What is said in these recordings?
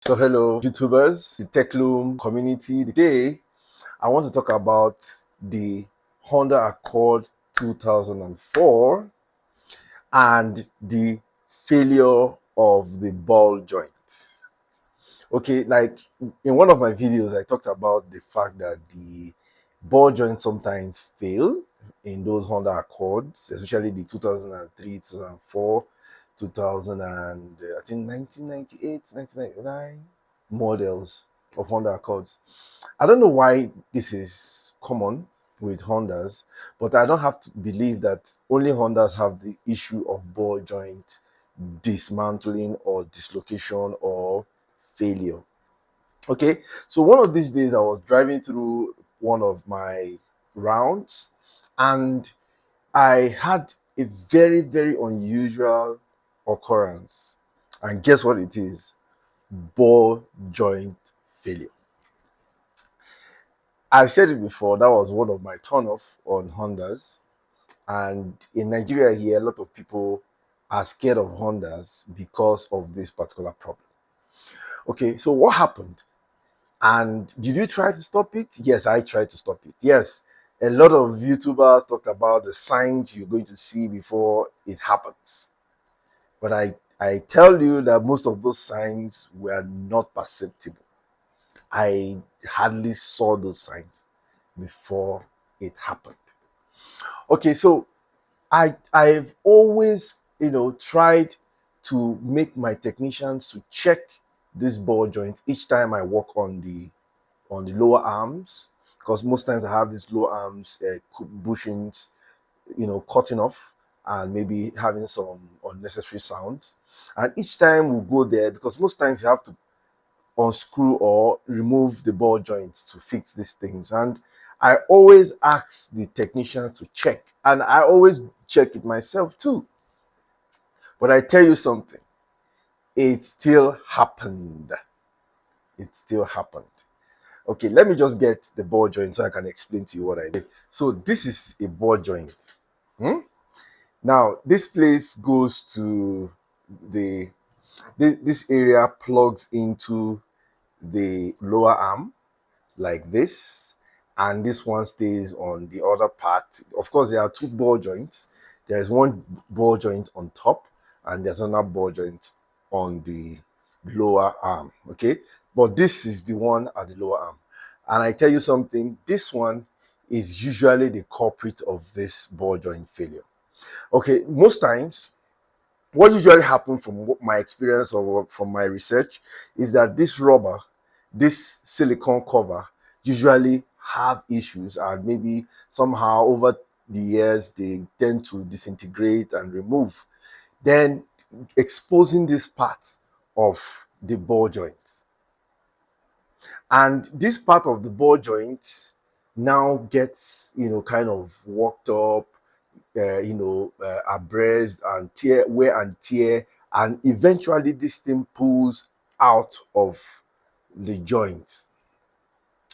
So hello YouTubers, the TechLoom community. Today I want to talk about the Honda Accord 2004 and the failure of the ball joint. Okay, like in one of my videos I talked about the fact that the ball joint sometimes fail in those Honda Accords, especially the 2003, 2004, 2000 and I think 1998, 1999 models of Honda Accords. I don't know why this is common with Hondas, but I don't have to believe that only Hondas have the issue of ball joint dismantling or dislocation or failure. Okay, so one of these days I was driving through one of my rounds and I had a very, very unusual occurrence. And guess what it is? Ball joint failure. I said it before, that was one of my turn off on Hondas. And in Nigeria here, a lot of people are scared of Hondas because of this particular problem. Okay, so what happened? And did you try to stop it? Yes, I tried to stop it. Yes, a lot of YouTubers talked about the signs you're going to see before it happens. But I tell you that most of those signs were not perceptible. I hardly saw those signs before it happened. Okay, so I've always tried to make my technicians to check this ball joint each time I work on the lower arms, because most times I have these lower arms bushings cutting off and maybe having some unnecessary sounds. And each time we go there, because most times you have to unscrew or remove the ball joint to fix these things. And I always ask the technicians to check, and I always check it myself too. But I tell you something, it still happened. It still happened. Okay, let me just get the ball joint so I can explain to you what I did. So this is a ball joint. Now, this place goes to this area plugs into the lower arm like this, and this one stays on the other part. Of course, there are two ball joints. There is one ball joint on top, and there's another ball joint on the lower arm. Okay, but this is the one at the lower arm. And I tell you something, this one is usually the culprit of this ball joint failure. Okay, most times what usually happens from my experience or from my research is that this rubber, this silicone cover, usually have issues, and maybe somehow over the years they tend to disintegrate and remove, then exposing this part of the ball joint. And this part of the ball joint now gets kind of worked up, abreast and wear and tear, and eventually this thing pulls out of the joint.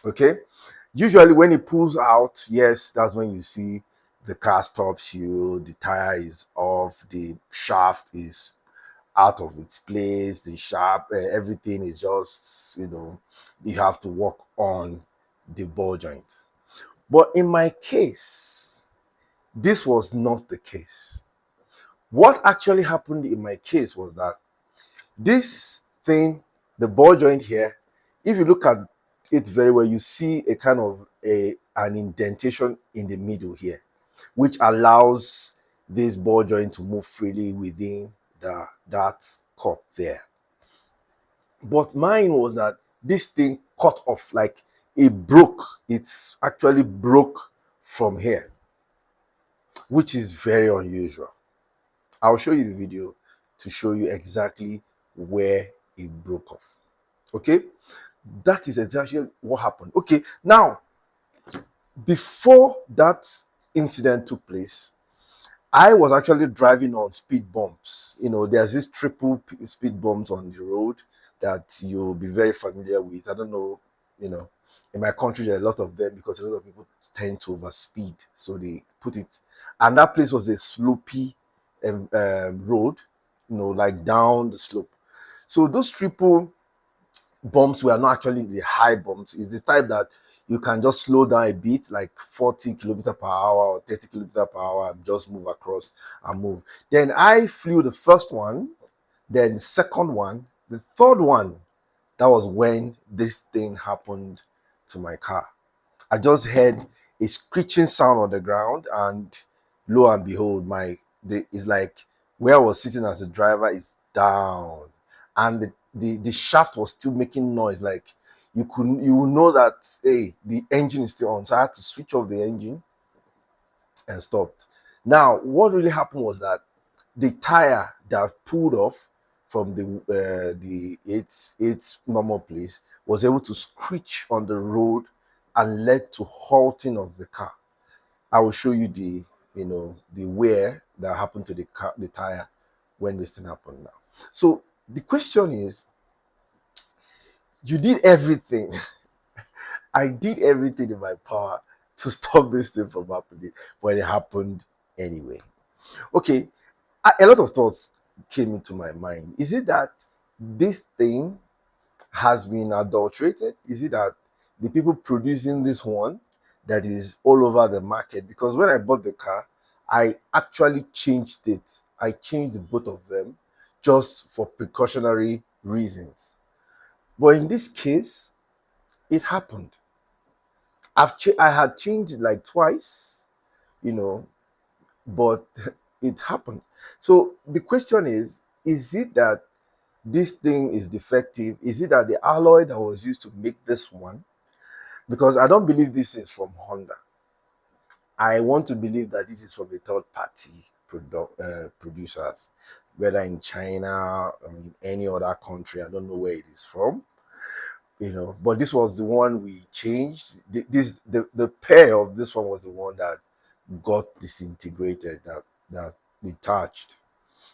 Okay, usually when it pulls out, yes, that's when you see the car stops you, the tire is off, the shaft is out of its place, the shaft, everything is just you have to work on the ball joint. But in my case, this was not the case. What actually happened in my case was that this thing, the ball joint here, if you look at it very well, you see a kind of an indentation in the middle here, which allows this ball joint to move freely within that cup there. But mine was that this thing cut off, like it broke. It's actually broke from here, which is very unusual. I'll show you the video to show you exactly where it broke off. Okay, that is exactly what happened. Okay, now before that incident took place, I was actually driving on speed bumps. There's this triple speed bumps on the road that you'll be very familiar with. I don't know, in my country there are a lot of them because a lot of people tend to overspeed, so they put it. And that place was a slopey road, like down the slope. So those triple bumps were not actually the high bumps. It's the type that you can just slow down a bit, like 40 kilometer per hour or 30 kilometer per hour, and just move across and move. Then I flew the first one, then the second one, the third one. That was when this thing happened to my car. I just heard a screeching sound on the ground, and lo and behold, it's like where I was sitting as a driver is down, and the shaft was still making noise. Like you will know that, hey, the engine is still on. So I had to switch off the engine and stopped. Now, what really happened was that the tire that pulled off from its normal place was able to screech on the road and led to halting of the car. I will show you the wear that happened to the tire when this thing happened now. So the question is, you did everything. I did everything in my power to stop this thing from happening, but it happened anyway. Okay, a lot of thoughts came into my mind. Is it that this thing has been adulterated? Is it that the people producing this one that is all over the market? Because when I bought the car, I actually changed it. I changed both of them just for precautionary reasons. But in this case, it happened. I had changed it like twice, you know, but it happened. So the question is it that this thing is defective? Is it that the alloy that was used to make this one? Because I don't believe this is from Honda. I want to believe that this is from the third party producers, whether in China or in any other country. I don't know where it is from, but this was the one we changed. The pair of this one was the one that got disintegrated, that detached.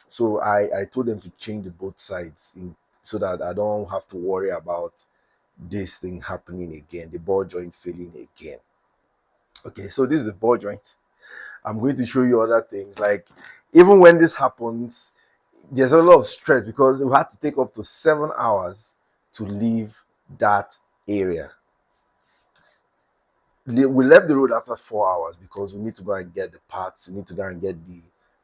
So I told them to change the both sides so that I don't have to worry about this thing happening again, the ball joint failing again. Okay, so this is the ball joint. I'm going to show you other things. Like, even when this happens, there's a lot of stress because we had to take up to 7 hours to leave that area. We left the road after 4 hours because we need to go and get the parts. We need to go and get the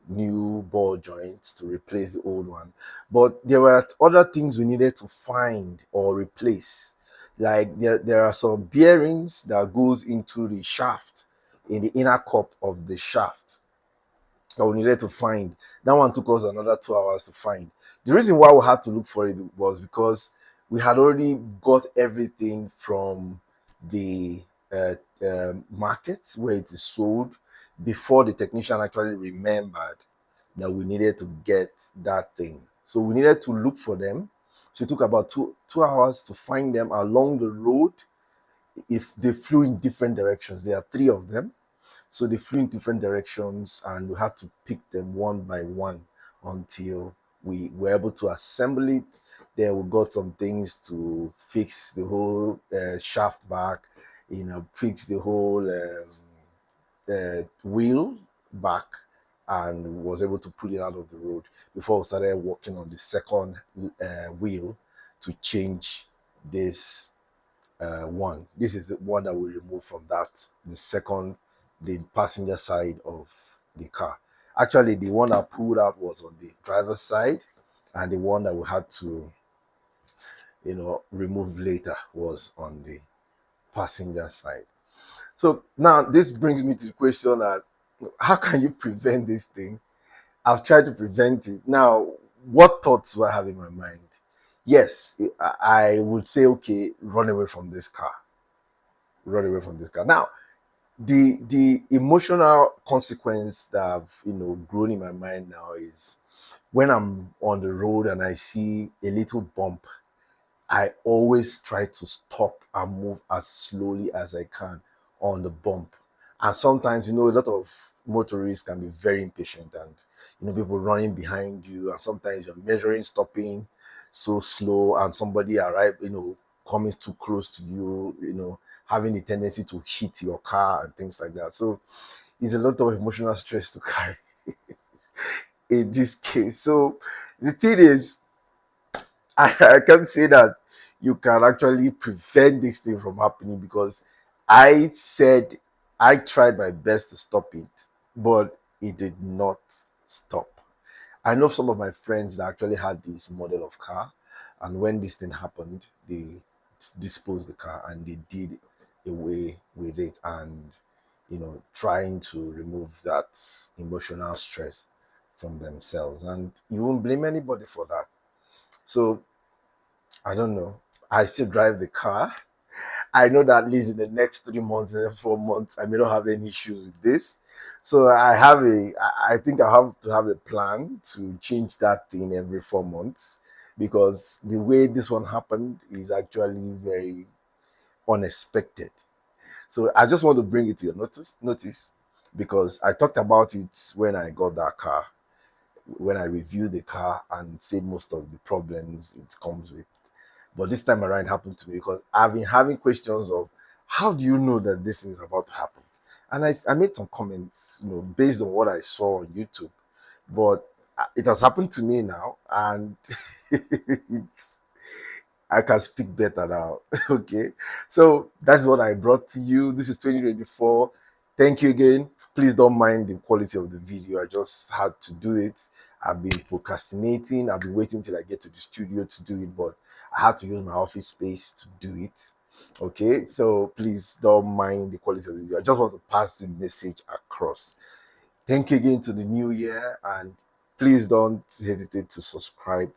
new ball joints to replace the old one. But there were other things we needed to find or replace. Like there are some bearings that goes into the shaft, in the inner cup of the shaft, that we needed to find. That one took us another 2 hours to find. The reason why we had to look for it was because we had already got everything from the markets where it is sold before the technician actually remembered that we needed to get that thing. So we needed to look for them. So it took about two hours to find them along the road. If they flew in different directions, there are three of them. So they flew in different directions, and we had to pick them one by one until we were able to assemble it. Then we got some things to fix the whole shaft back, fix the whole wheel back, and was able to pull it out of the road before we started working on the second wheel to change this one. This is the one that we removed from that, the passenger side of the car. Actually, the one that pulled out was on the driver's side, and the one that we had to, remove later was on the passenger side. So now this brings me to the question that how can you prevent this thing? I've tried to prevent it. Now, what thoughts do I have in my mind? Yes, I would say, okay, run away from this car. Run away from this car. Now, the emotional consequence that I've grown in my mind now is when I'm on the road and I see a little bump, I always try to stop and move as slowly as I can on the bump. And sometimes, a lot of motorists can be very impatient, and people running behind you, and sometimes you're measuring, stopping so slow, and somebody arrive, coming too close to you, having a tendency to hit your car and things like that. So it's a lot of emotional stress to carry in this case. So the thing is, I can say that you can actually prevent this thing from happening, because I said I tried my best to stop it, but it did not stop. I know some of my friends that actually had this model of car, and when this thing happened, they disposed the car and they did away with it, and trying to remove that emotional stress from themselves. And you won't blame anybody for that. So I don't know. I still drive the car. I know that at least in the next 3 months and 4 months, I may not have any issues with this. So I think I have to have a plan to change that thing every 4 months, because the way this one happened is actually very unexpected. So I just want to bring it to your notice, because I talked about it when I got that car, when I reviewed the car and said most of the problems it comes with. But this time around, it happened to me because I've been having questions of, how do you know that this is about to happen? And I made some comments, based on what I saw on YouTube. But it has happened to me now, and it's I can speak better now. Okay. So that's what I brought to you. This is 2024. Thank you again. Please don't mind the quality of the video. I just had to do it. I've been procrastinating. I've been waiting till I get to the studio to do it, but I had to use my office space to do it. Okay. So please don't mind the quality of the video. I just want to pass the message across. Thank you again to the new year, and please don't hesitate to subscribe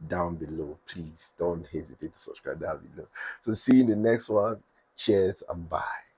down below. Please don't hesitate to subscribe down below. So see you in the next one. Cheers and bye.